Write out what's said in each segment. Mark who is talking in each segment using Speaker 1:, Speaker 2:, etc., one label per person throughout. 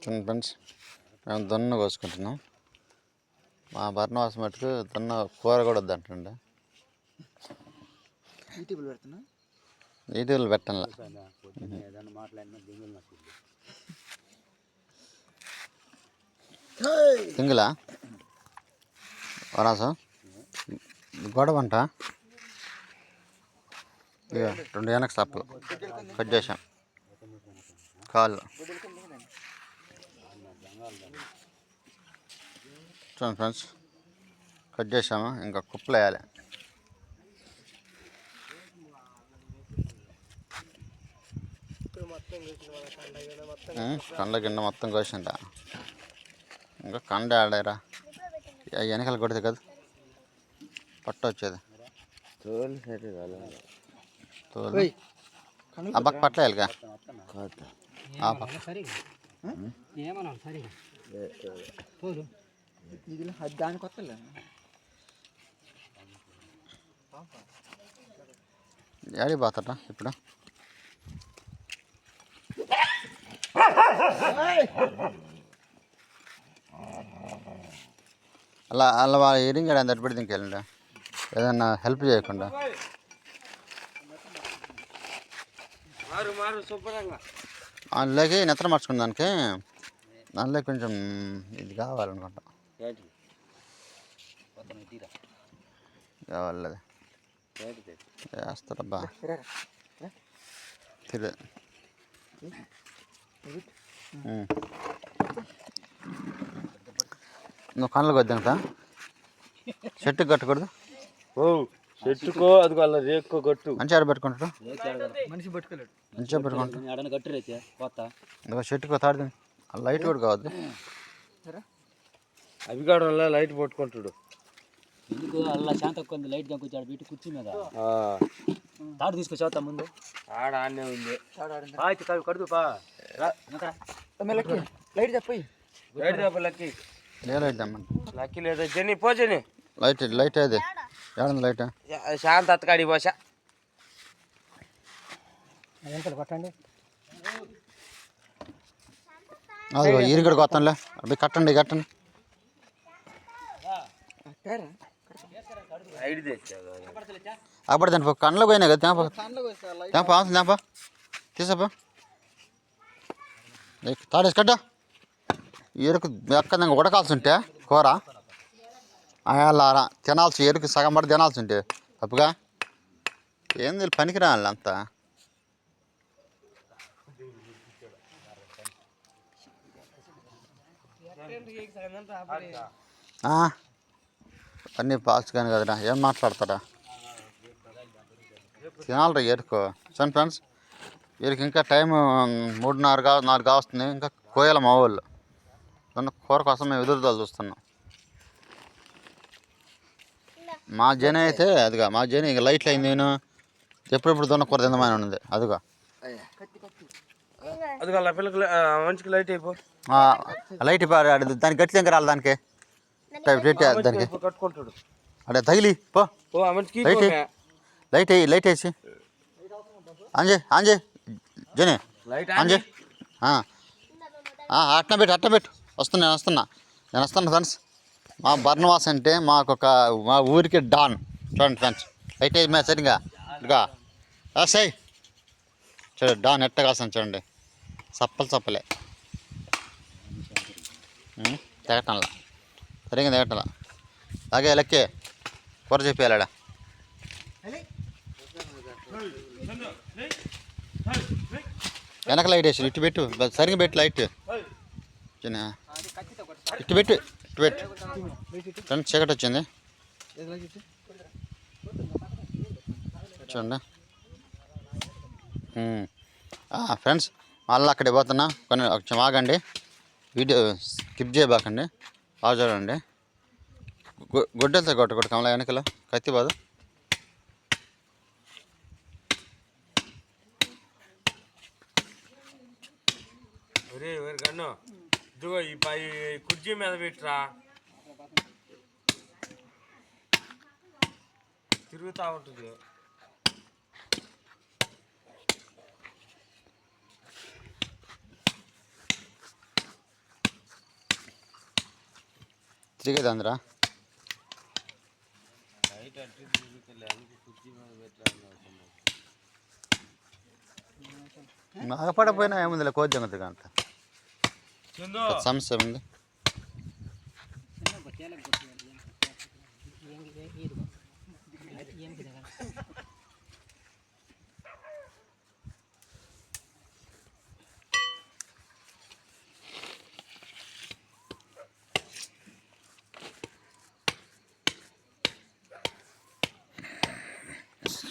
Speaker 1: చూడండి ఫ్రెండ్స్, మేము దొన్న కోసుకుంటున్నాం. మా బర్ణవాసం మటుకు దొన్న కూర కూడా వద్దంటండి. యూట్యూబ్లో పెట్టంలా సింగిలా వరాసం గొడవ అంట. ఇక 2 వెనక స్టాప్లు కట్ చేసాం కాళ్ళు. చూడండి ఫ్రెండ్స్, కట్ చేసాము. ఇంకా కుప్పలు వేయాలి. కండ గిన్నె మొత్తం కోసింట. ఇంకా కండ ఆడారా వెనకాల కొడితే కదా పట్ట వచ్చేది. తోలు ఆ పక్క పట్ల వేయాలిగా. ఏడి పోతాట ఇప్పుడు. అలా అలా వాళ్ళ ఇరింగాడు అంత పెడితే ఇంకెళ్ళండి. ఏదన్నా హెల్ప్ చేయకుండా అందులోకి నిద్ర మార్చుకున్న దానికి దానిలో కొంచెం ఇది కావాలనుకుంటా. కావాలి వేస్తారబ్బా. తిరే నువ్వు కళ్ళకు వద్దంట. చెట్టుకు కట్టకూడదు.
Speaker 2: చెట్టుకో అది వాళ్ళ రేక్కో కట్టు.
Speaker 1: మంచిగా ఆడబెట్టుకుంటాడు. మంచిగా పెట్టుకుంటాడు. చెట్టుకో తాడుతుంది. లైట్ కూడా కావద్దు.
Speaker 2: అవిగాడు వల్ల లైట్ పట్టుకుంటాడు.
Speaker 3: ఎందుకు అలా శాంతకు లైట్ కూర్చోడు బిట్టు కుర్చీ మీద తాడు తీసుకొచ్చా ముందు.
Speaker 2: ఆడ ఆడనే ఉంది.
Speaker 3: కడుపు పా లైట్ చెప్పి
Speaker 2: లైట్ చెప్ప లక్కీ.
Speaker 1: లైట్ తెమ్మండి.
Speaker 2: లక్కీ లేదా జని పో జని.
Speaker 1: లైట్ అది ఏడుంది లైట్.
Speaker 2: శాంత అత్తకాడి పోసా
Speaker 3: పట్టండి.
Speaker 1: అది ఈరిగడికి వస్తానులే. అవి కట్టండి కట్టండి. అప్పుడు దాని కళ్ళకు పోయినా కదా. తేప అవసరం తేప తీసపా. తాడేసి కట్ట. ఎరుకు ఎక్కదంగా ఉడకాల్సి ఉంటే కూర అలా తినాల్సి ఎరుకు సగం పడి తినాల్సి ఉంటే తప్పుగా ఏంది పనికిరాలి అంతా. అన్నీ పాల్స్ కానీ కదరా. ఏం మాట్లాడతారా. తినాలరా ఎరుకు. సరే ఫ్రెండ్స్, వీరికి ఇంకా టైం 3:30 వస్తుంది. ఇంకా కోయాలి మా వాళ్ళు. కూర కోసం మేము ఎదురుదలు చూస్తున్నాం. మా జన అయితే అదిగా మా జన ఇక లైట్లు అయింది. నేను ఎప్పుడెప్పుడు దొన్న కూర తిందామని ఉంది. అదిగా
Speaker 2: మంచిగా లైట్ అయిపో.
Speaker 1: లైట్ దానికి గట్టి దగ్గర రాలి. దానికి దానికి
Speaker 2: కట్టుకుంటాడు.
Speaker 1: అదే తగిలి పో. లైట్ వేసి ఆంజే జనే ఆంజే. అట్న పెట్టు. నేను వస్తున్నా ఫ్రెండ్స్. మా బర్ణవాస్ అంటే మా ఊరికి డాన్. చూడండి ఫ్రెండ్స్, లైట్ వేసి మేము సరిగా ఇదిగా సై చూడండి. డాన్ ఎట్ట కాస్తాను చూడండి. చప్పలే తెగటంలా సరిగ్గా తెగటంలా. అలాగే లెక్కే కూర చెప్పేయాలా. వెనక లైట్ వేసి ఇటు పెట్టు. సరిగ్గా పెట్టు లైట్. ఇటు పెట్టు ఫ్రెండ్స్. చీకటి వచ్చింది చూడండి ఫ్రెండ్స్. మళ్ళీ అక్కడికి పోతున్నా. కొంచెం ఆగండి. వీడియో స్కిప్ చేయబాకండి. బాగా చూడండి. గొడ్డలతో కొట్టకూడదు కమలా. వెనకలో కత్తి బాదు.
Speaker 2: గన్ను ఇదిగో ఈ కుర్చీ మీద పెట్టరా. తిరుగుతూ ఉంటుంది.
Speaker 1: తిరిగేది అందరా నాగపడపోయినా ఏముందిలే కోచ్ జంగతిగా అంత సమస్య ఉంది.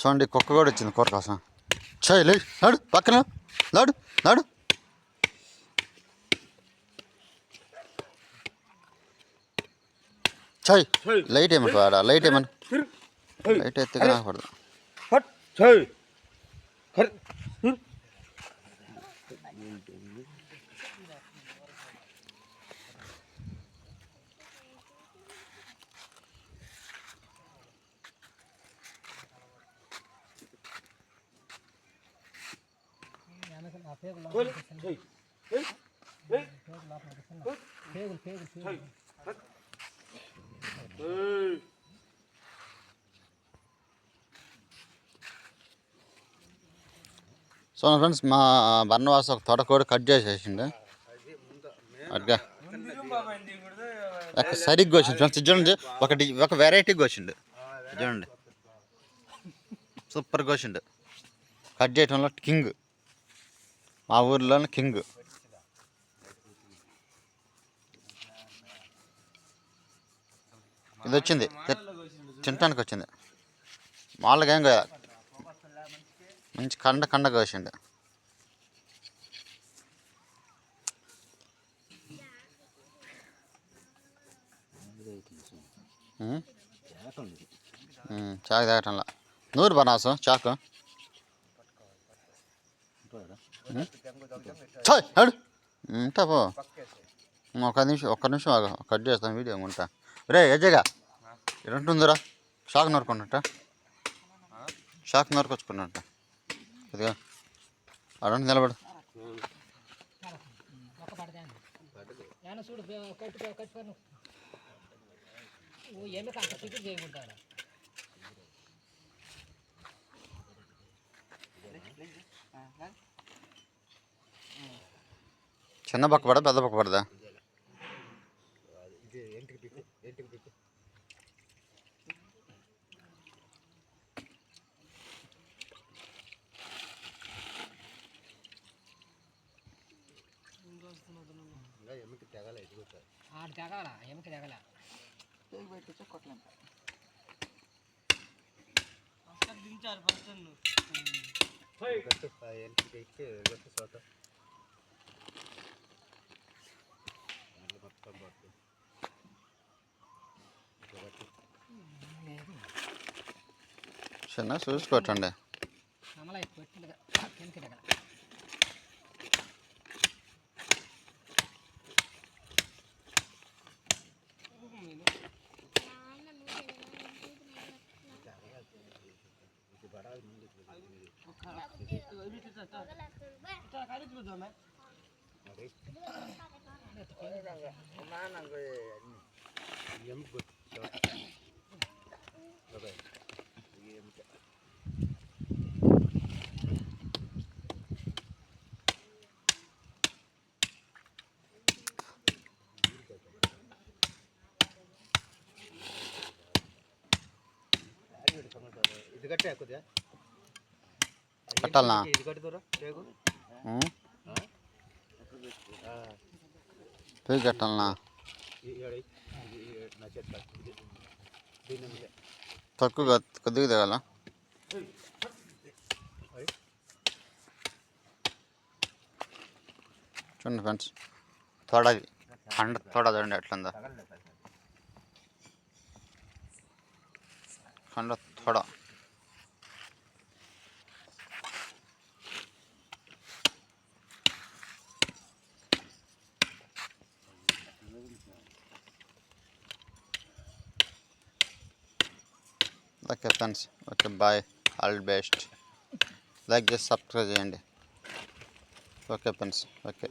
Speaker 1: చూడండి కుక్క కూడా వచ్చింది కూర కోసం. చాయ్ లేడు నాడు పక్కన నాడు నాడు చాయ్ లైట్ ఏమంట వాడా లైట్ ఏమని లైట్ ఎత్తిగా రాకూడదు. సో ఫ్రెండ్స్ మా బర్ణవాస ఒక తోటకోడి కట్ చేసేసిండు అట్గా సరిగ్గా వచ్చింది ఫ్రెండ్స్. చూడండి ఒక వెరైటీగా వచ్చిండు చూడండి సూపర్గా వచ్చిండు. కట్ చేయటంలో కింగ్ మా ఊర్లోనే కింగ్. ఇది వచ్చింది తినటానికి వచ్చింది మామూలుగా ఏం కదా మంచి కండ కోసిండు. చాకు తాగటంలా నూరు బనాసు చాకు ఉంటా పో ఒక్క నిమిషం ఆగు కట్ చేస్తాను వీడియో ఉంటా. రే అజయ్గా ఎటుంటుందిరా షాక్ నరుకున్నట్ట షాక్ నరుకొచ్చుకున్నట్ట ఇదిగా అడండి నిలబడు. చిన్న పక్క పడదా పెద్ద పక్క పడదా చిన్న చూసుకోవటండి. కట్టాలనా పోయి కట్టాలనా తక్కువ కొద్దిగా దిగాల చూడండి ఫ్రెండ్స్ తోడది కండ తోడ చూడండి ఎట్లుందా కండ తోడ. Okay friends okay bye all best. Like చేసి సబ్స్క్రైబ్ చేయండి. Okay friends okay.